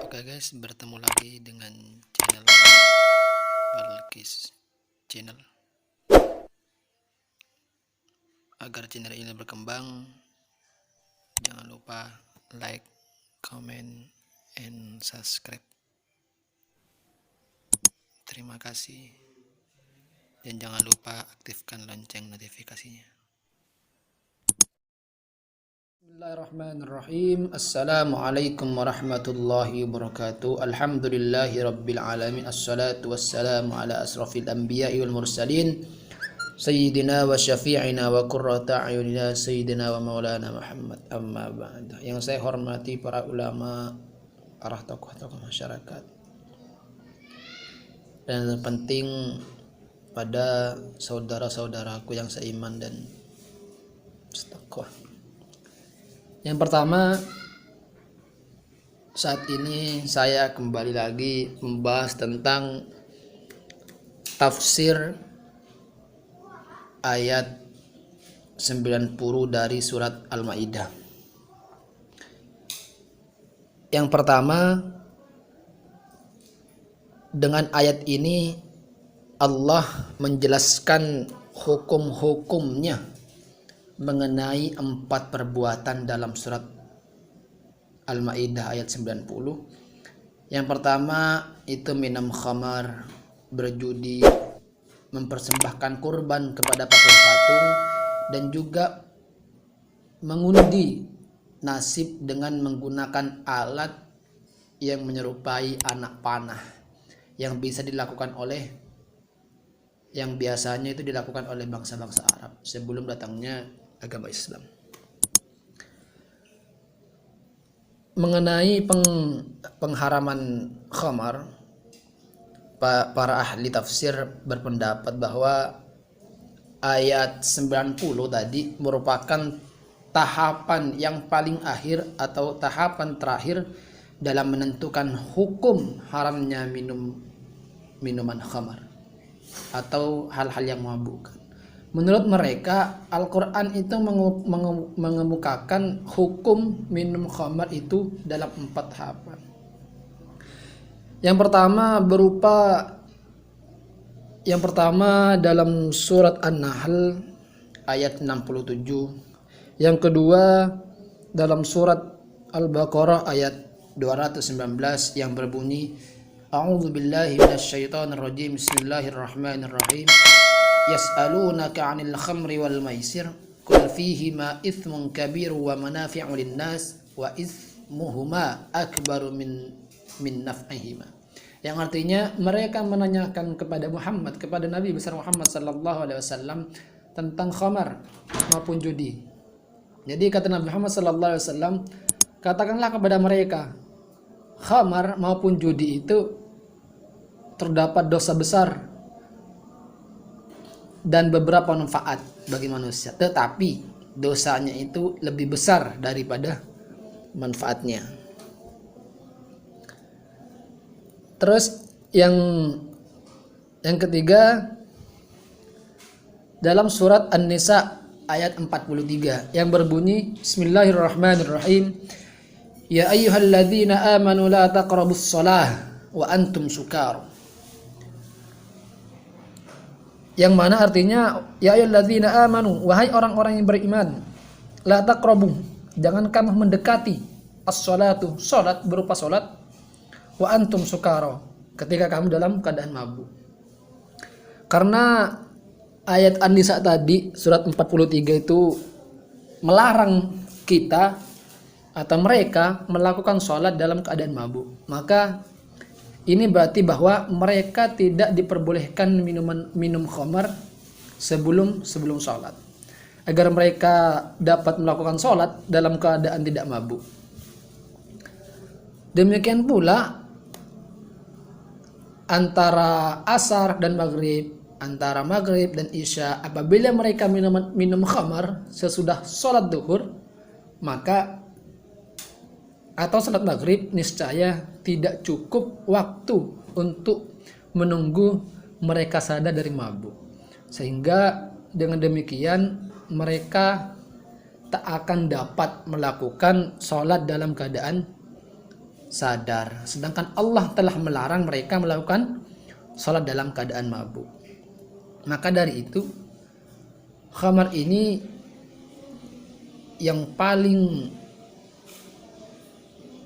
Oke guys, bertemu lagi dengan channel Balkis Channel. Agar channel ini berkembang, jangan lupa like, comment, and subscribe. Terima kasih. Dan jangan lupa aktifkan lonceng notifikasinya. Bismillahirrahmanirrahim. Assalamualaikum warahmatullahi wabarakatuh. Alhamdulillahi rabbil alamin. Assalatu wassalamu ala asrafil anbiya'i wal mursalin Sayyidina wa syafi'ina wa qurrata a'yunina Sayyidina wa maulana Muhammad. Amma ba'da. Yang saya hormati para ulama, para tokoh-tokoh masyarakat, dan yang penting pada saudara-saudaraku yang seiman dan bertakwa. Yang pertama, saat ini saya kembali lagi membahas tentang tafsir ayat 90 dari surat Al-Maidah. Yang pertama, dengan ayat ini Allah menjelaskan hukum-hukumnya mengenai 4 perbuatan dalam surat Al-Maidah ayat 90. Yang pertama itu minum khamar, berjudi, mempersembahkan kurban kepada patung-patung, dan juga mengundi nasib dengan menggunakan alat yang menyerupai anak panah yang bisa dilakukan yang biasanya itu dilakukan oleh bangsa-bangsa Arab sebelum datangnya agama Islam. Mengenai pengharaman khamar, para ahli tafsir berpendapat bahwa ayat 90 tadi merupakan tahapan yang paling akhir atau tahapan terakhir dalam menentukan hukum haramnya minuman khamar atau hal-hal yang memabukkan. Menurut mereka, Al-Quran itu mengemukakan hukum minum khamar itu dalam 4 tahapan. Yang pertama dalam surat An-Nahl ayat 67. Yang kedua dalam surat Al-Baqarah ayat 219 yang berbunyi, A'udzubillahi minasyaitonirrajim. Bismillahirrahmanirrahim. Yas'alunaka 'anil khamri wal maisir qul fihima ithmun kabir wa manafi'u lin-nas wa ithmuhuma akbaru min naf'ihima. Yang artinya mereka menanyakan kepada Nabi besar Muhammad sallallahu alaihi wasallam tentang khamar maupun judi. Jadi kata Nabi Muhammad sallallahu alaihi wasallam, katakanlah kepada mereka, khamar maupun judi itu terdapat dosa besar dan beberapa manfaat bagi manusia, tetapi dosanya itu lebih besar daripada manfaatnya. Terus yang ketiga dalam surat An-Nisa ayat 43 yang berbunyi, Bismillahirrahmanirrahim. Ya ayyuhalladzina amanu la taqrabus shalah wa antum sukar. Yang mana artinya, ya ayyuhalladzina amanu, wahai orang-orang yang beriman, la taqrabu, jangan kamu mendekati as-shalatu, salat berupa salat, wa antum sukara, ketika kamu dalam keadaan mabuk. Karena ayat An-Nisa tadi surat 43 itu melarang kita atau mereka melakukan sholat dalam keadaan mabuk. Maka ini berarti bahwa mereka tidak diperbolehkan minum khamar sebelum sholat, agar mereka dapat melakukan sholat dalam keadaan tidak mabuk. Demikian pula antara asar dan maghrib, antara maghrib dan isya, apabila mereka minum khamar sesudah sholat duhur, maka atau sholat maghrib, niscaya tidak cukup waktu untuk menunggu mereka sadar dari mabuk, sehingga dengan demikian mereka tak akan dapat melakukan sholat dalam keadaan sadar, sedangkan Allah telah melarang mereka melakukan sholat dalam keadaan mabuk. Maka dari itu khamar ini yang paling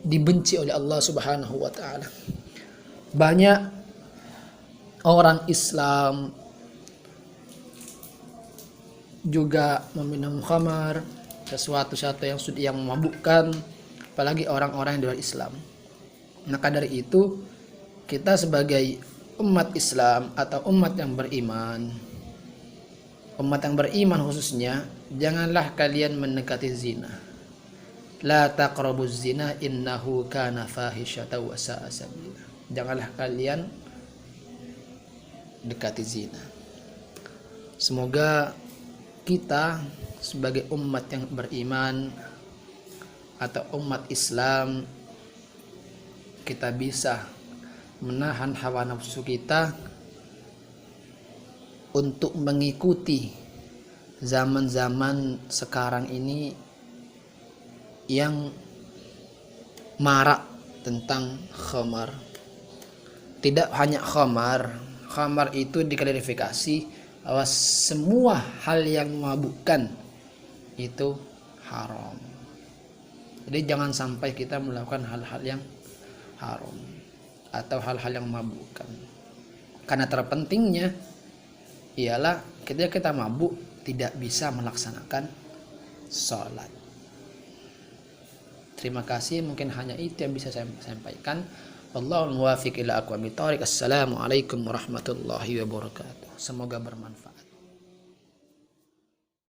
dibenci oleh Allah Subhanahu wa taala. Banyak orang Islam juga meminum khamar, sesuatu yang memabukkan, apalagi orang-orang yang di luar Islam. Maka dari itu kita sebagai umat Islam atau umat yang beriman khususnya, janganlah kalian mendekati zina. La taqrabuz zina innahu kana fahisyatan wa sa'a sabila. Janganlah kalian dekati zina. Semoga kita sebagai umat yang beriman atau umat Islam, kita bisa menahan hawa nafsu kita untuk mengikuti zaman-zaman sekarang ini yang marak tentang khamar. Tidak hanya khamar itu diklarifikasi bahwa semua hal yang memabukkan itu haram. Jadi jangan sampai kita melakukan hal-hal yang haram atau hal-hal yang memabukkan. Karena terpentingnya ialah ketika kita mabuk tidak bisa melaksanakan sholat. Terima kasih, mungkin hanya itu yang bisa saya sampaikan. Wallahul muwaffiq ila aqwamit thoriq. Assalamualaikum warahmatullahi wabarakatuh. Semoga bermanfaat.